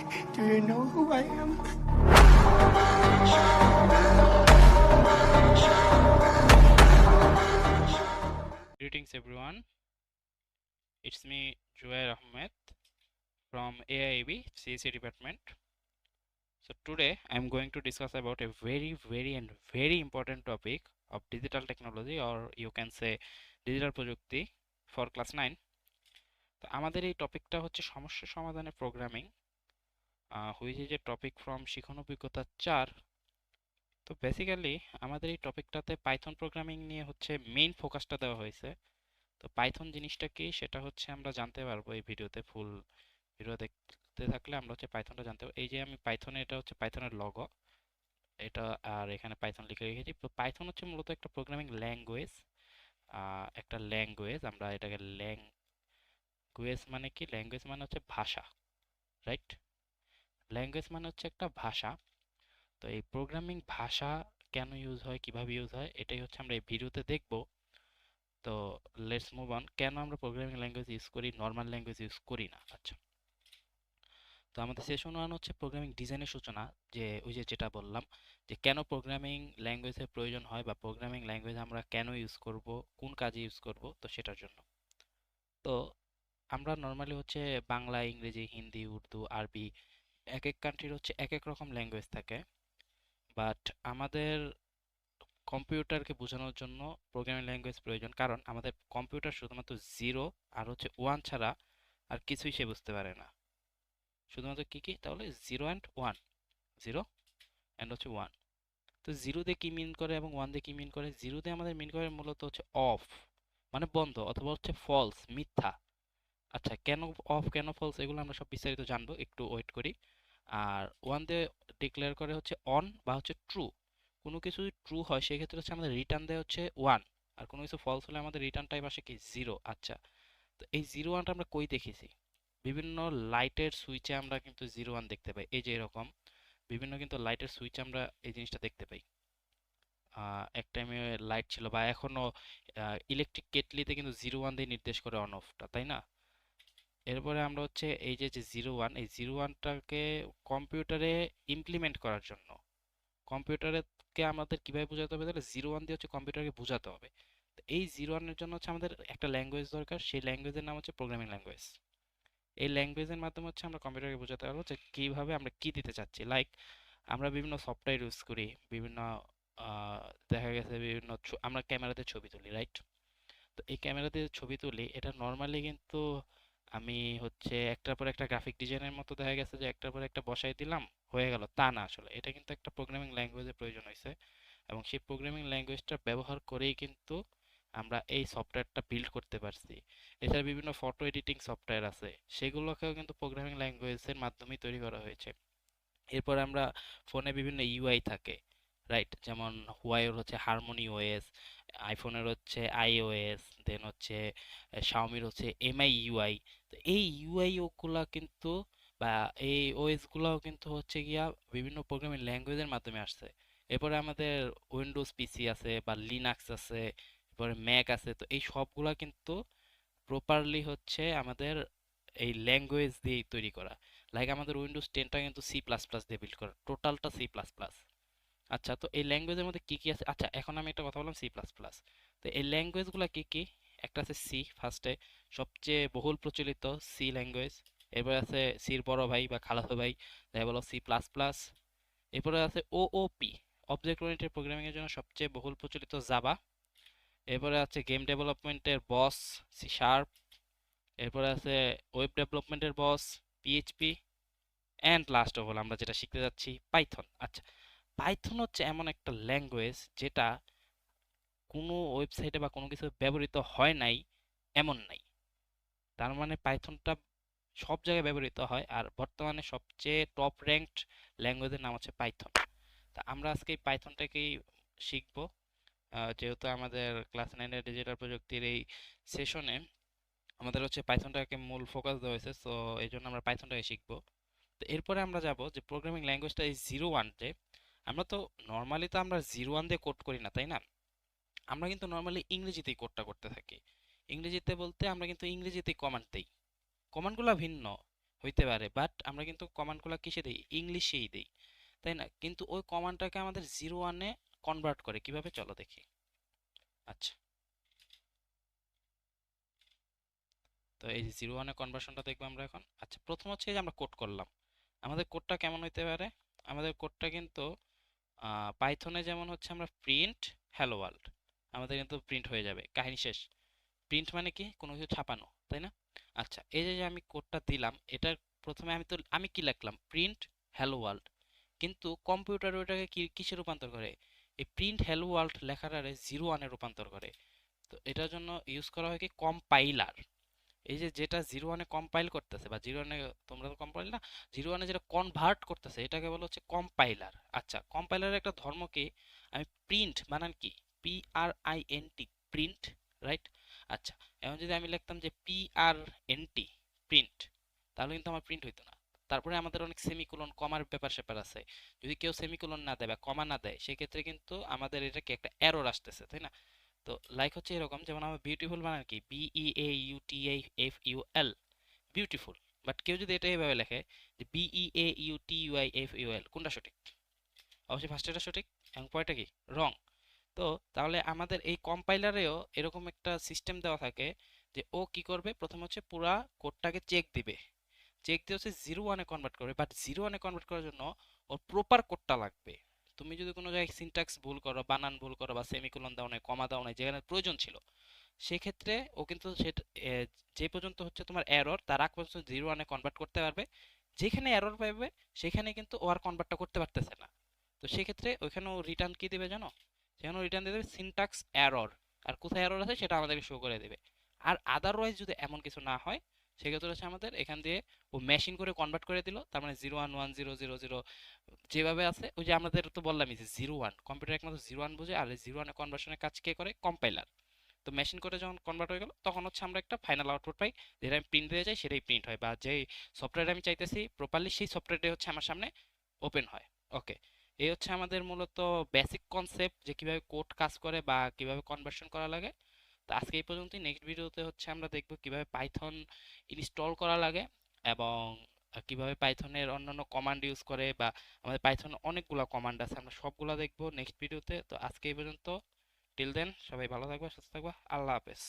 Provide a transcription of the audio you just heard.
Do you know who I am? Greetings everyone, it's me Zobaer Ahmed from AIB CSE department. So today I'm going to discuss about a very important topic of digital technology, or you can say digital প্রযুক্তি for class 9. তো আমাদের এই টপিকটা হচ্ছে সমস্যা সমাধানে programming, which is a topic from শিখন অভিজ্ঞতা 4। তো বেসিক্যালি আমাদের এই টপিকটাতে পাইথন প্রোগ্রামিং নিয়ে হচ্ছে মেইন ফোকাসটা দেওয়া হয়েছে। তো পাইথন জিনিসটা কি সেটা হচ্ছে আমরা জানতে পারবো এই ভিডিওতে। ফুল ভিডিও দেখতে থাকলে আমরা হচ্ছে পাইথনটা জানতে পারবো। এই যে আমি পাইথনে, এটা হচ্ছে পাইথনের লগো এটা, আর এখানে পাইথন লিখে রেখেছি। তো পাইথন হচ্ছে মূলত একটা প্রোগ্রামিং ল্যাঙ্গুয়েজ। একটা ল্যাঙ্গুয়েজ, আমরা এটাকে ল্যাঙ্গুয়েজ মানে কি, ল্যাঙ্গুয়েজ মানে হচ্ছে ভাষা, রাইট? ল্যাঙ্গুয়েজ মানে হচ্ছে একটা ভাষা। তো এই প্রোগ্রামিং ভাষা কেন ইউজ হয়, কিভাবে ইউজ হয়, এটাই হচ্ছে আমরা এই ভিডিওতে দেখব। তো লেটস মুভ অন। কেন আমরা প্রোগ্রামিং ল্যাঙ্গুয়েজ ইউজ করি, নর্মাল ল্যাঙ্গুয়েজ ইউজ করি না? আচ্ছা, তো আমাদের সেশন ওয়ান হচ্ছে প্রোগ্রামিং ডিজাইনের সূচনা। যে ওই যে যেটা বললাম, যে কেন প্রোগ্রামিং ল্যাঙ্গুয়েজের প্রয়োজন হয়, বা প্রোগ্রামিং ল্যাঙ্গুয়েজ আমরা কেন ইউজ করব, কোন কাজে ইউজ করব, তো সেটার জন্য। তো আমরা নর্মালি হচ্ছে বাংলা, ইংরেজি, হিন্দি, উর্দু, আরবি, এক এক কান্ট্রির হচ্ছে এক এক রকম ল্যাঙ্গুয়েজ থাকে। বাট আমাদের কম্পিউটারকে বোঝানোর জন্য প্রোগ্রামিং ল্যাঙ্গুয়েজ প্রয়োজন, কারণ আমাদের কম্পিউটার শুধুমাত্র জিরো আর হচ্ছে ওয়ান ছাড়া আর কিছুই সে বুঝতে পারে না। শুধুমাত্র কি কি তাহলে? Zero and one, zero and হচ্ছে ওয়ান। তো জিরো দিয়ে কি মিন করে এবং ওয়ান দিয়ে কি মিন করে? জিরো দিয়ে আমাদের মিন করে মূলত হচ্ছে অফ, মানে বন্ধ, অথবা হচ্ছে ফলস, মিথ্যা। আচ্ছা, কেন অফ, কেন ফলস, এগুলো আমরা সব বিস্তারিত জানবো, একটু ওয়েট করি। আর ওয়ান দিয়ে ডিক্লেয়ার করে হচ্ছে অন বা হচ্ছে ট্রু। কোনো কিছু যদি ট্রু হয় সেক্ষেত্রে হচ্ছে আমাদের রিটার্ন দেয় হচ্ছে ওয়ান, আর কোনো কিছু ফলস হলে আমাদের রিটার্ন টাইপ আসে কি, জিরো। আচ্ছা, তো এই জিরো ওয়ানটা আমরা কই দেখেছি? বিভিন্ন লাইটের সুইচে আমরা কিন্তু জিরো ওয়ান দেখতে পাই। এই যে এরকম বিভিন্ন কিন্তু লাইটের সুইচে আমরা এই জিনিসটা দেখতে পাই। এক টাইমে লাইট ছিল, বা এখনো ইলেকট্রিক কেটলিতে কিন্তু জিরো ওয়ান দিয়ে নির্দেশ করে অন অফটা, তাই না? এরপরে আমরা হচ্ছে এই যে যে জিরো ওয়ান, এই জিরো ওয়ানটাকে কম্পিউটারে ইমপ্লিমেন্ট করার জন্য, কম্পিউটারকে আমাদের কিভাবে বোঝাতে হবে? তাহলে জিরো ওয়ান দিয়ে হচ্ছে কম্পিউটারকে বোঝাতে হবে। তো এই জিরো ওয়ানের জন্য হচ্ছে আমাদের একটা ল্যাঙ্গুয়েজ দরকার, সেই ল্যাঙ্গুয়েজের নাম হচ্ছে প্রোগ্রামিং ল্যাঙ্গুয়েজ। এই ল্যাঙ্গুয়েজের মাধ্যমে হচ্ছে আমরা কম্পিউটারকে বোঝাতে পারবো যে কিভাবে আমরা কি দিতে চাচ্ছি। লাইক আমরা বিভিন্ন সফটওয়্যার ইউজ করি, বিভিন্ন আহ, দেখা গেছে বিভিন্ন আমরা ক্যামেরাতে ছবি তুলি, রাইট? তো এই ক্যামেরাতে ছবি তুলি, এটা নর্মালি কিন্তু আমি হচ্ছে একটার পর একটা গ্রাফিক ডিজাইনের মতো দেখা গেছে যে একটার পর একটা বসাই দিলাম, হয়ে গেল, তা না। আসলে এটা কিন্তু একটা প্রোগ্রামিং ল্যাঙ্গুয়েজের প্রয়োজন হয়েছে, এবং সেই প্রোগ্রামিং ল্যাঙ্গুয়েজটা ব্যবহার করেই কিন্তু আমরা এই সফটওয়্যারটা বিল্ড করতে পারছি। এছাড়া বিভিন্ন ফটো এডিটিং সফটওয়্যার আছে, সেগুলোকেও কিন্তু প্রোগ্রামিং ল্যাঙ্গুয়েজের মাধ্যমেই তৈরি করা হয়েছে। এরপর আমরা ফোনে বিভিন্ন ইউআই থাকে, রাইট? যেমন হুয়াইয়ের হচ্ছে হারমোনি ওএস, আইফোনের হচ্ছে আইওএস, দেন হচ্ছে শাওমির হচ্ছে এমআই ইউআই। তো এই ইউআই গুলা কিন্তু, বা এই ওএস গুলাও কিন্তু হচ্ছে গিয়া বিভিন্ন প্রোগ্রামিং ল্যাঙ্গুয়েজের মাধ্যমে আসছে। এরপরে আমাদের উইন্ডোজ পিসি আছে, বা লিনাক্স আছে, এরপরে ম্যাক আছে। তো এই সবগুলা কিন্তু প্রপারলি হচ্ছে আমাদের এই ল্যাঙ্গুয়েজ দিয়ে তৈরি করা। লাইক আমাদের উইন্ডোজ 10টা কিন্তু সি প্লাস প্লাস দিয়ে বিল্ড করা, টোটালটা সি প্লাস প্লাস। আচ্ছা, তো এই ল্যাঙ্গুয়েজের মধ্যে কি কি আছে? আচ্ছা, এখন আমি একটা কথা বললাম সি প্লাস প্লাস। তো এই ল্যাঙ্গুয়েজগুলো কি কি? একটা আছে সি, ফার্স্টে, সবচেয়ে বহুল প্রচলিত সি ল্যাঙ্গুয়েজ। এরপর আছে সির বড় ভাই বা খালাতো ভাই, যাই বলো সি প্লাস প্লাস। এরপরে আছে ওওপি, অবজেক্ট ওরিয়েন্টেড প্রোগ্রামিং এর জন্য সবচেয়ে বহুল প্রচলিত জাভা। এরপরে আছে গেম ডেভেলপমেন্টের বস, সি শার্প। এরপরে আছে ওয়েব ডেভেলপমেন্টের বস, PHP. And last of all আমরা যেটা শিখতে যাচ্ছি, পাইথন। আচ্ছা, পাইথন হচ্ছে এমন একটা ল্যাঙ্গুয়েজ যেটা কোনো ওয়েবসাইটে বা কোনো কিছু ব্যবহৃত হয় নাই এমন নাই। তার মানে পাইথনটা সব জায়গায় ব্যবহৃত হয়, আর বর্তমানে সবচেয়ে টপ র্যাঙ্কড ল্যাঙ্গুয়েজের নাম হচ্ছে পাইথন। তা আমরা আজকে এই পাইথনটাকেই শিখবো। যেহেতু আমাদের ক্লাস নাইনের ডিজিটাল প্রযুক্তির এই সেশনে আমাদের হচ্ছে পাইথনটাকে মূল ফোকাস দেওয়া হয়েছে, সো এই জন্য আমরা পাইথনটাকে শিখবো। তো এরপরে আমরা যাব যে প্রোগ্রামিং ল্যাঙ্গুয়েজটা এই জিরো ওয়ান, যে আমরা তো নর্মালি তো আমরা জিরো ওয়ান দিয়ে কোড করি না, তাই না? আমরা কিন্তু নর্মালি ইংরেজিতেই কোডটা করতে থাকি। ইংরেজিতে বলতে আমরা কিন্তু ইংরেজিতেই কমান্ড দেই, কমান্ডগুলো ভিন্ন। হইতে পারে, বাট আমরা কিন্তু কমান্ডগুলো কিসে দেই? ইংলিশেই দেই, তাই না? কিন্তু ওই কমান্ডটাকে আমাদের 01-এ কনভার্ট করে কিভাবে, চলো দেখি। আচ্ছা, তো এই 01-এ কনভার্সনটা দেখবো আমরা এখন। আচ্ছা, প্রথম হচ্ছে এই যে আমরা কোড করলাম, আমাদের কোডটা কেমন হইতে পারে? আমাদের কোডটা কিন্তু পাইথনে যেমন হচ্ছে আমরা প্রিন্ট হ্যালো ওয়ার্ল্ড, আমাদের কিন্তু প্রিন্ট হয়ে যাবে, কাহিনী শেষ। প্রিন্ট মানে কি? কোনো কিছু ছাপানো, তাই না? আচ্ছা, এই যে যে আমি কোডটা দিলাম, এটার প্রথমে আমি কি লিখলাম? Print hello world. কিন্তু কম্পিউটার ওটাকে কি কিসে রূপান্তর করে? এই প্রিন্ট হ্যালো ওয়ার্ল্ড লেখাটারে 01-এ রূপান্তর করে। তো এটার জন্য ইউজ করা হয় কি? কম্পাইলার। এই যে যেটা 01-এ কম্পাইল করতেছে, বা 01-এ, তোমরা তো কম্পাইল না, 01-এ যেটা কনভার্ট করতেছে এটাকে বলা হচ্ছে কম্পাইলার। আচ্ছা, কম্পাইলারের একটা ধর্ম কি? আমি প্রিন্ট বানান কি? PRINT, print, right? আচ্ছা, এখন যদি আমি লিখতাম যে PRNT, প্রিন্ট, তাহলে কিন্তু আমার প্রিন্ট হইতো না। তারপরে আমাদের অনেক সেমিকোলন কমার ব্যাপার স্যাপার আছে। যদি কেউ সেমিকোলন না দেয় বা কমা না দেয়, সেক্ষেত্রে কিন্তু আমাদের এটাকে একটা এরর আসতেছে, তাই না? তো লাইক হচ্ছে এরকম, যেমন আমরা বিউটিফুল বানান কি? BEAUTIFUL, beautiful. বাট কেউ যদি এটা এভাবে লেখে যে BEAUTUIFUL, কোনটা সঠিক? অবশ্যই ফার্স্টেরটা সঠিক, এবং পরেরটা কি? রং। তো তাহলে আমাদের এই কম্পাইলারেও এরকম একটা সিস্টেম দেওয়া থাকে যে ও কি করবে, প্রথমে হচ্ছে পুরা কোডটাকে চেক দিবে, চেক দিয়ে হচ্ছে 01-এ কনভার্ট করবে। বাট 01-এ কনভার্ট করার জন্য ওর প্রপার কোডটা লাগবে। তুমি যদি কোনো জায়গায় সিনট্যাক্স ভুল করো, বানান ভুল করো, বা সেমিকোলন দাও নাই, কমা দাও নাই যেখানে প্রয়োজন ছিল, সেক্ষেত্রে ও কিন্তু সেটা যে পর্যন্ত হচ্ছে তোমার এরর, তার আগ পর্যন্ত 01-এ কনভার্ট করতে পারবে। যেখানে এরর পাবে সেখানে কিন্তু ও আর কনভার্টটা করতে পারতেছে না। তো সেক্ষেত্রে ওইখানে ও রিটার্ন কি দিবে জানো? সেখানে রিটার্ন দিয়ে দেবে সিনট্যাক্স এরর। আর কোথায় এরর আছে সেটা আমাদেরকে শো করে দেবে। আর আদারওয়াইজ যদি এমন কিছু না হয়, সেক্ষেত্রে হচ্ছে আমাদের এখান দিয়ে ও মেশিন করে কনভার্ট করে দিল, তার মানে 011000 যেভাবে আছে, ওই যে আমাদের তো বললামই যে 01, কম্পিউটার একমাত্র 01 বুঝে, আর 01-এ কনভার্সনের কাজ কে করে? কম্পাইলার। তো মেশিন করে যখন কনভার্ট হয়ে গেল, তখন হচ্ছে আমরা একটা ফাইনাল আউটপুট পাই, যেটা আমি প্রিন্ট দিতে চাই সেটাই প্রিন্ট হয়, বা যেই সফটওয়্যার আমি চাইতেছি প্রপারলি, সেই সফটওয়্যারটাই হচ্ছে আমার সামনে ওপেন হয়। ওকে, এই হচ্ছে আমাদের মূলত বেসিক কনসেপ্ট, যে কিভাবে কোড কাজ করে বা কিভাবে কনভার্সন করা লাগে। তো আজকে এই পর্যন্তই। নেক্সট ভিডিওতে হচ্ছে আমরা দেখব কিভাবে পাইথন ইনস্টল করা লাগে, এবং কিভাবে পাইথনের অন্যান্য কমান্ড ইউজ করে, বা আমাদের পাইথন অনেকগুলো কমান্ড আছে, আমরা সবগুলো দেখব নেক্সট ভিডিওতে। তো আজকে এই পর্যন্ত। টিল দেন, সবাই ভালো থাকবা, সুস্থ থাকবা, আল্লাহ হাফেজ।